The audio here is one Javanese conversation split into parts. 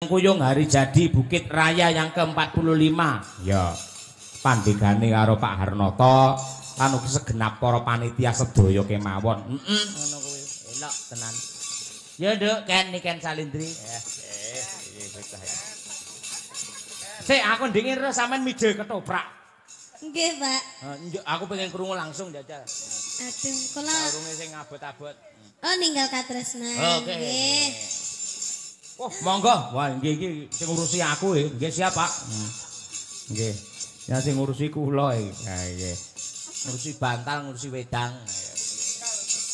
Kuyung hari jadi Bukit Raya yang ke-45. Ya. Pandegane karo Pak Harnoto lan ugi segenap para panitia sedaya kemawon. Ngono kuwi. Elok tenan. Ya, Nduk, Ken Salindri. Sik aku ndingin terus sampean mije ketoprak. Nggih, Pak. Aku pengen krungu langsung jajal. Aduh, kula Sarunge sing abot-abot. Oh, ninggal katresnan. Oke. Nggih. Oh, monggo. Wah, nggih iki sing ngurusi aku nggih siap, Pak. Nggih. Ya sing ngurusi kula iki. Ha nggih. Ngurusi bantal, ngurusi wedang.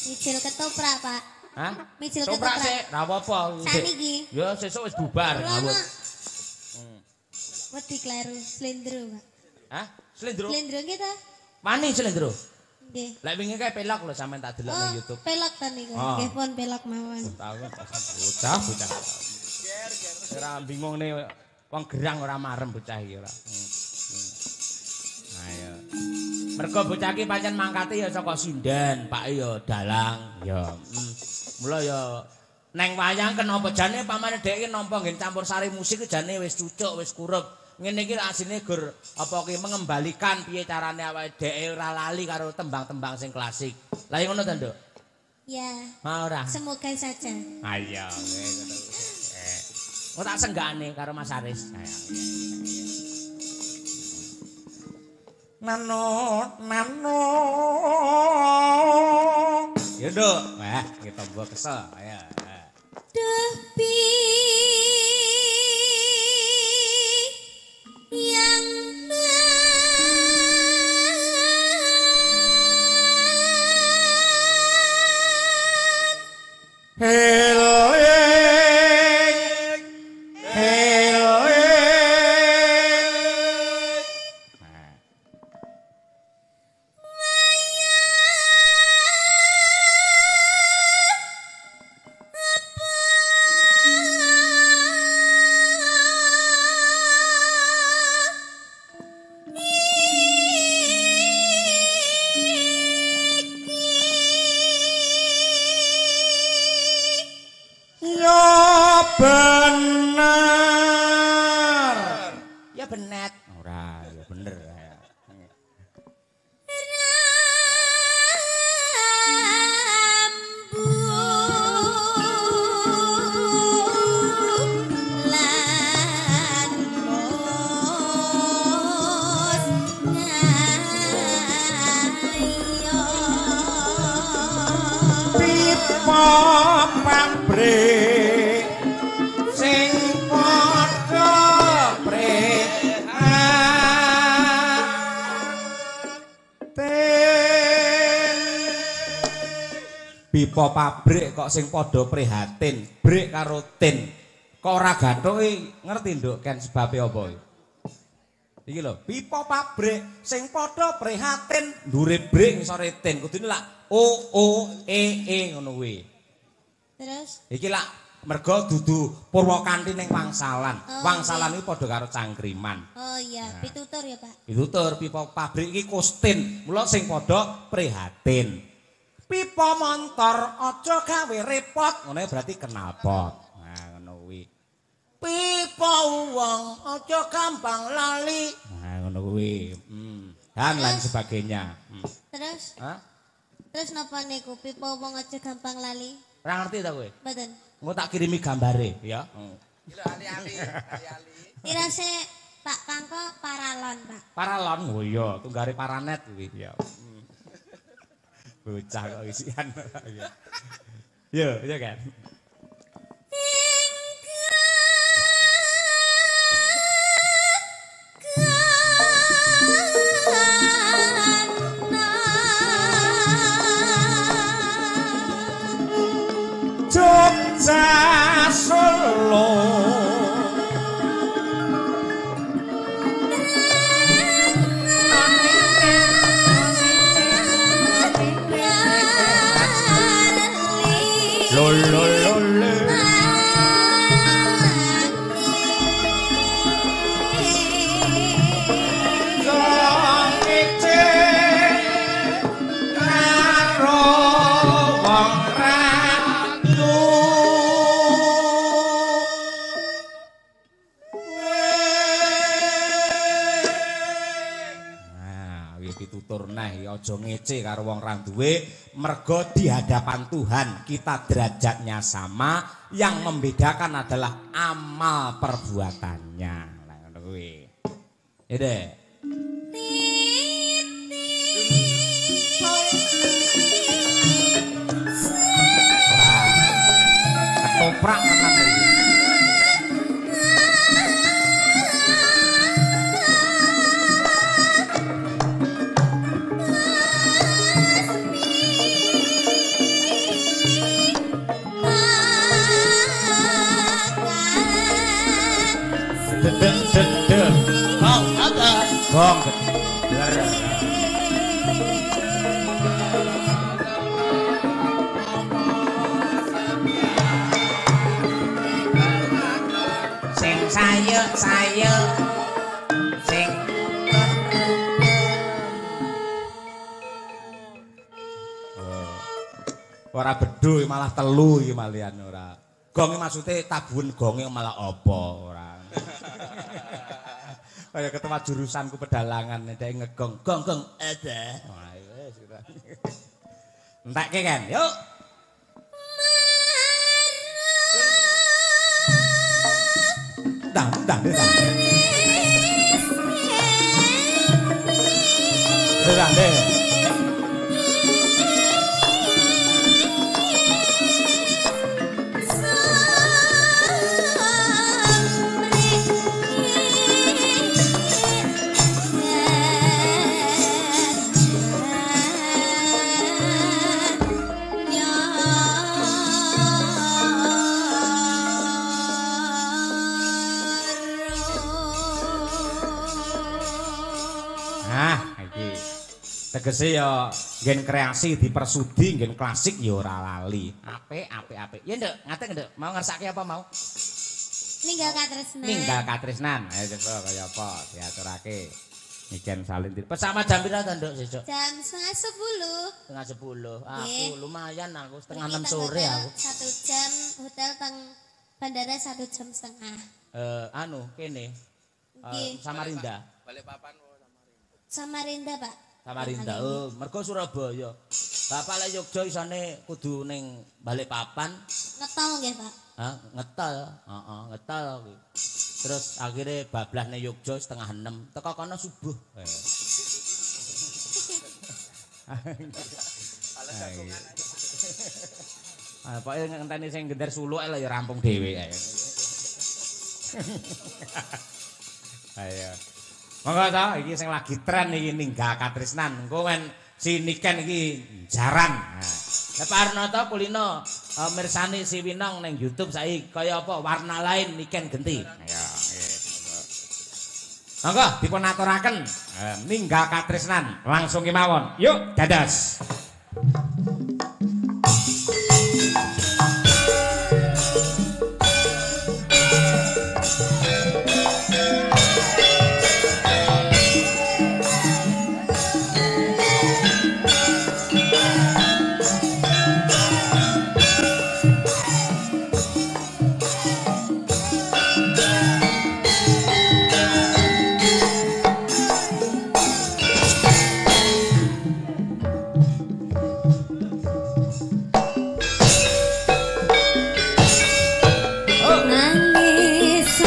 Mijil ketoprak, Pak. Hah? Mijil Toprak ketoprak. sik, ra apa-apa. Saniki. Ya sesuk wis bubar ngawut. Wedi kleru slendro, Pak. Hah? Slendro? Slendro nggih ta? Mani slendro? Nggih. Lek wingi kae pelok lho sampean tak delok nang YouTube. Pelok ta niku. Oh. Nggih pun pelok mawon. Tahu bocah. Ora bingung nih wong gerang ora marem bocah iki ora. Ayo. Mergo bocah iki pancen mangkate ya saka Sindan, Pak ya dalang ya. Mula ya neng wayang kenapa jane pamane dhek iki nampa nggih campur sari musik jane wis cucuk, wis kurep. Ngene iki asine gur apa ki mengembalikan piye carane awake dhek ora lali karo tembang-tembang sing klasik. Lah ngono ta, Nduk? Ya. Ora. Semoga saja. Ayo, ngono. Oh tak senggane karo Mas Aris. Nano. Ya, Nduk. Wah, kita mbok kesel. Ayo. Duh yang Ya bener. Ora, ya bener. Pabrik sing padha Pipa pabrik kok sing padha prihatin, brek karo tin. Kok ora gathuke ngerti Nduk Ken sebabe apa iki? Iki lho, pipa pabrik sing padha prihatin, ndure brek ngisore tin. Kudune lak o e ngono kuwi. Terus Iki lak mergo dudu Purwakanthi ning Wangsalan. Wangsalan iki padha karo Cangkriman. Oh iya, pitutur ya, Pak. Pitutur pipa pabrik iki Kustin. Mula sing padha prihatin. Pipa montor aja gawe repot. Ngene berarti knalpot. Nah, ngono kuwi. Pipa uwong aja gampang lali. Nah, ngono kuwi. Dan lain sebagainya. Terus? Hah? Terus napa niku pipa wong aja gampang lali? Ora ngerti ta kowe? Mboten. Engko tak kirimi gambare ya. Ali. Irase Pak Kangko paralon, Pak. Paralon. Oh iya, tunggare paranet kuwi ya. Bocah kok isian. Yo, iya kan. Jogja Solo lo pitutur neh aja ngece karo wong ra duwe mergo di hadapan Tuhan kita derajatnya sama yang membedakan adalah amal perbuatannya lah ngono kuwi ya deh ketoprak tenan iki Gong ada. gong Sing sayuk sing ora bedho malah telu iki malian ora. Gong maksude tabuhan gonge malah apa ora. Kaya ketemu jurusanku pedalangan dhek ngegong gong ada. Wah wis kira. Entekke kan, yuk. Dang. Dang. Tegese ya nggen kreasi dipersudi nggen klasik ya ora lali. Apik. Ya Nduk, ngaten Nduk. Mau ngersake apa mau? Ninggal katresnan. Ninggal katresnan. Ayo coba kaya apa diaturake. Niken salin. Pesama jam pira to Nduk sesuk? Jam 9:30. 9:30. Aku Nggih. lumayan aku setengah Mriki 6 sore hotel aku. 1 jam hotel teng bandara 1 jam setengah. Kene. Nggih. Samarinda. Samarinda, Pak. Samarinda. Oh, mergo Surabaya. Bapak lek Yogya isane kudu ning Balikpapan. Ngetol nggih, Pak. Hah, ngetol. Heeh, ngetol. Terus akhirnya bablas ning Yogya setengah 6. Teko kono subuh. Pokoke ngenteni sing gender suluk lho ya rampung dhewe ae. Ayo. Monggo ta iki sing lagi tren iki ninggal katresnan. Engko men si Niken iki jaran. Lah Pak Arnata kulino mirsani si Winong ning YouTube saiki kaya apa warna lain Niken genti. Ayo nggih. Monggo dipun aturaken ninggal katresnan langsung kemawon. Yuk dadas. Nangis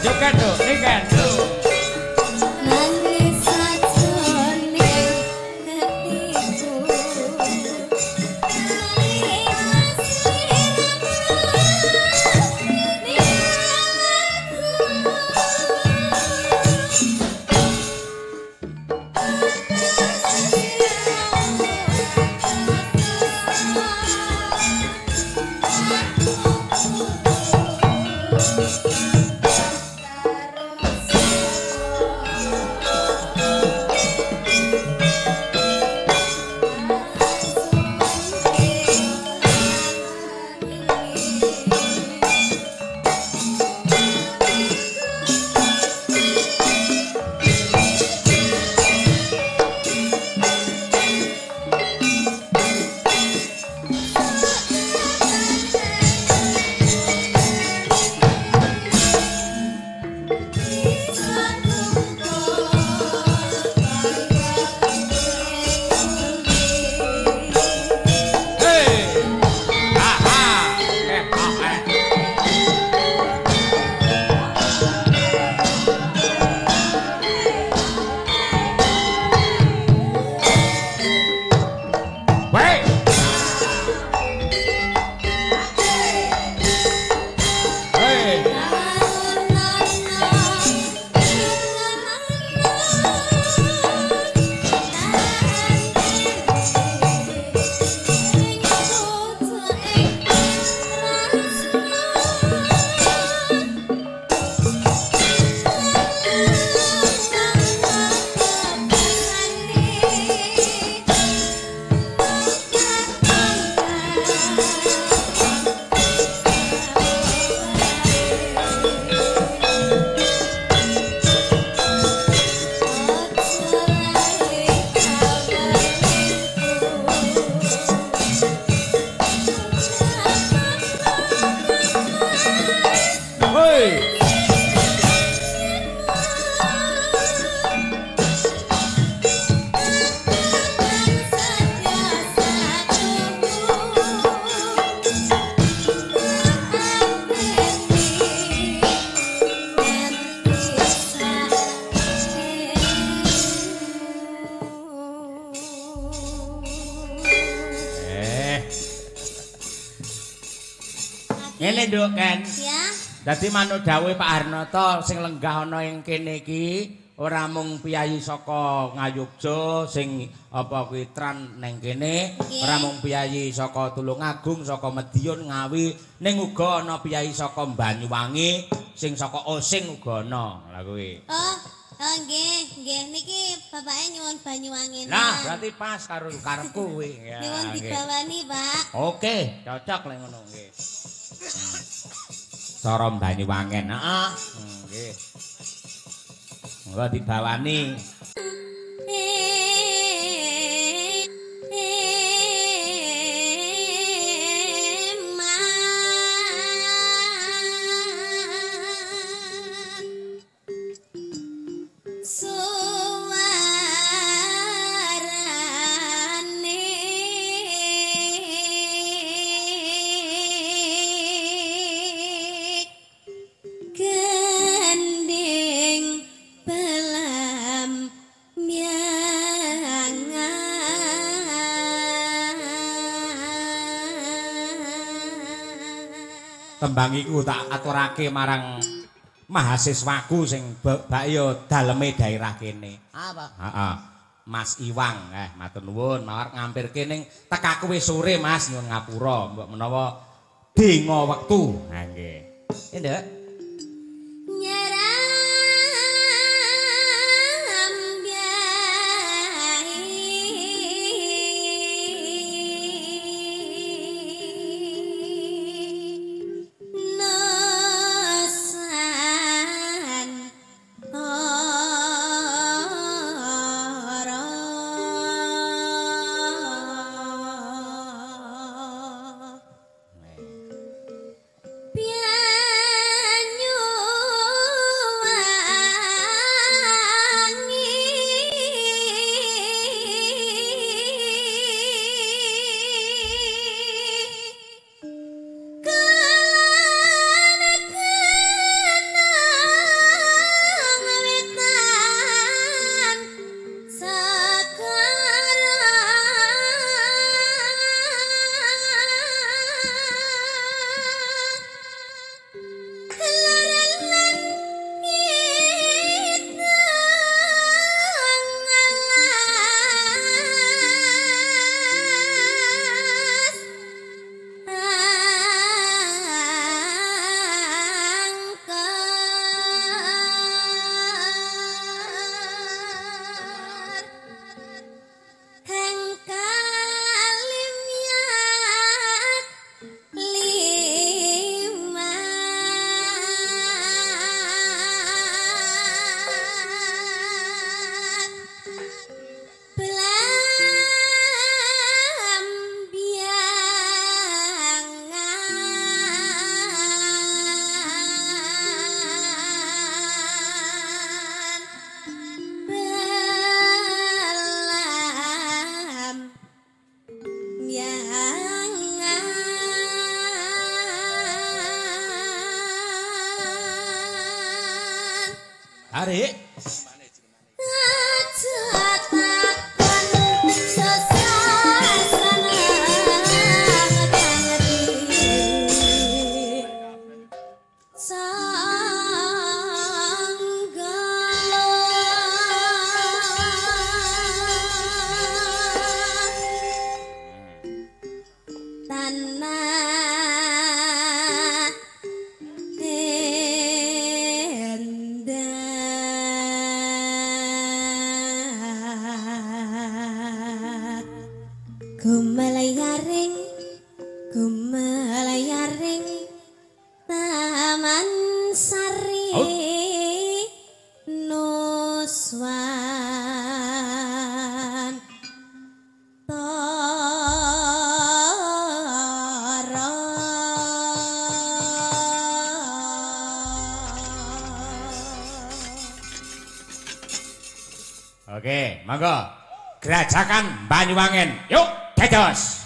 Joget Duk, niken. Nangis sajone hatiku Ngene Nduk Ken. ya. Dadi manut dawuhe Pak Harnata sing lenggah ana ing kene iki ora mung piyayi saka Ngayogja sing apa kuwi tran ning kene, ora mung piyayi saka Tulungagung, saka Medion, Ngawi, ning uga ana piyayi saka Banyuwangi, sing saka Osing uga ana. Lah kuwi. Oh, nggih, niki bapake nyuwun Banyuwangi. Nah, berarti pas karo karepku kuwi. Ya. Nyuwun dibawani, Pak. Oke, cocok lek ngono nggih. Cara Banyuwangen, heeh. Nggih. Monggo dibawani. Tembang iku tak aturake marang mahasiswaku sing bak ya daleme daerah kene. Apa? Heeh. Mas Iwang, matur nuwun mawar ngampirke ning tekaku wis sore Mas nyuwun ngapura mbok menawa denga wektu. Ha nggih. Nduk. Arek. Gumalayaring Taman Sari Nuswan Tara. Oke, monggo. Gerajakan Banyuwangen. Yuk, dados.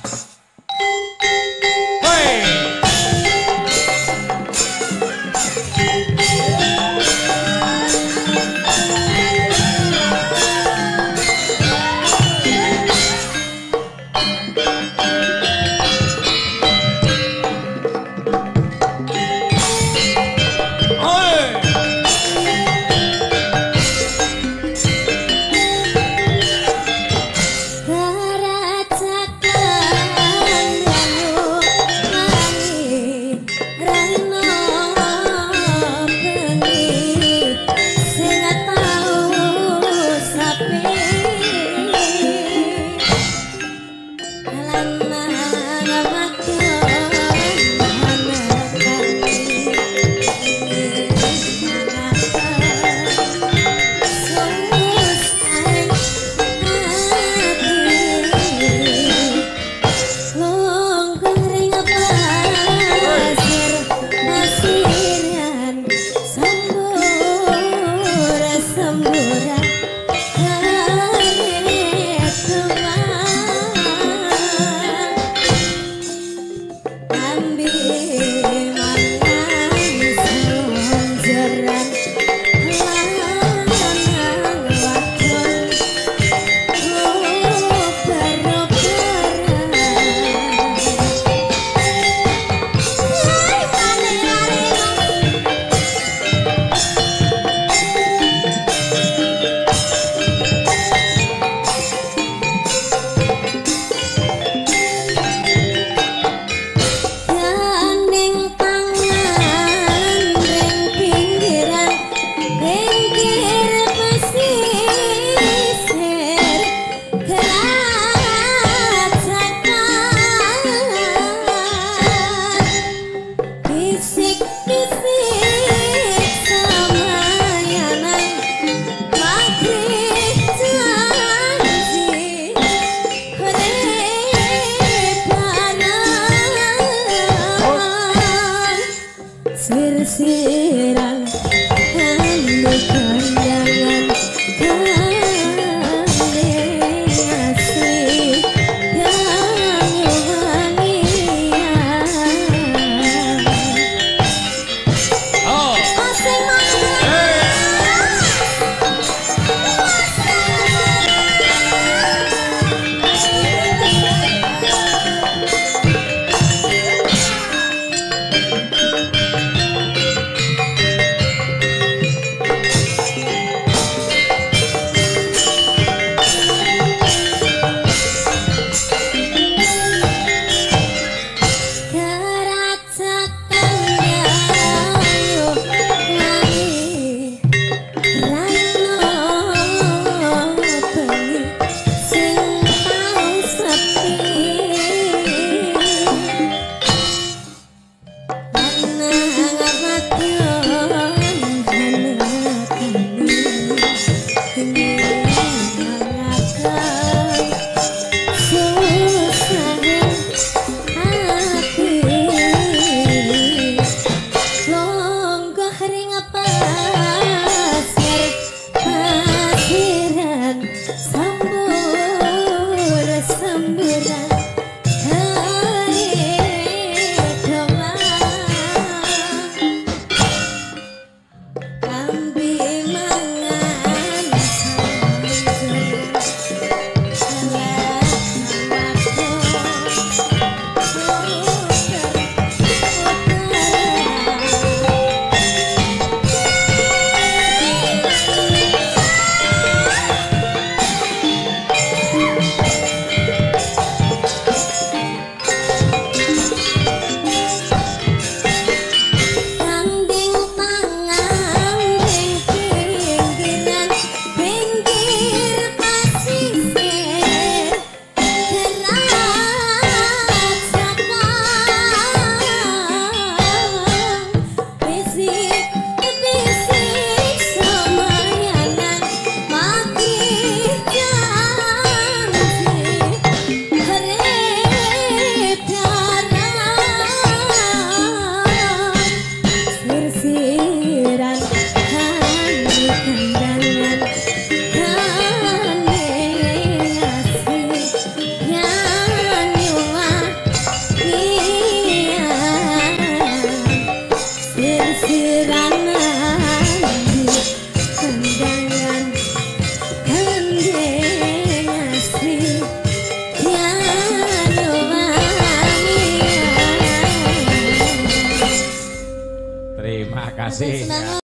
Kasih. Semangat.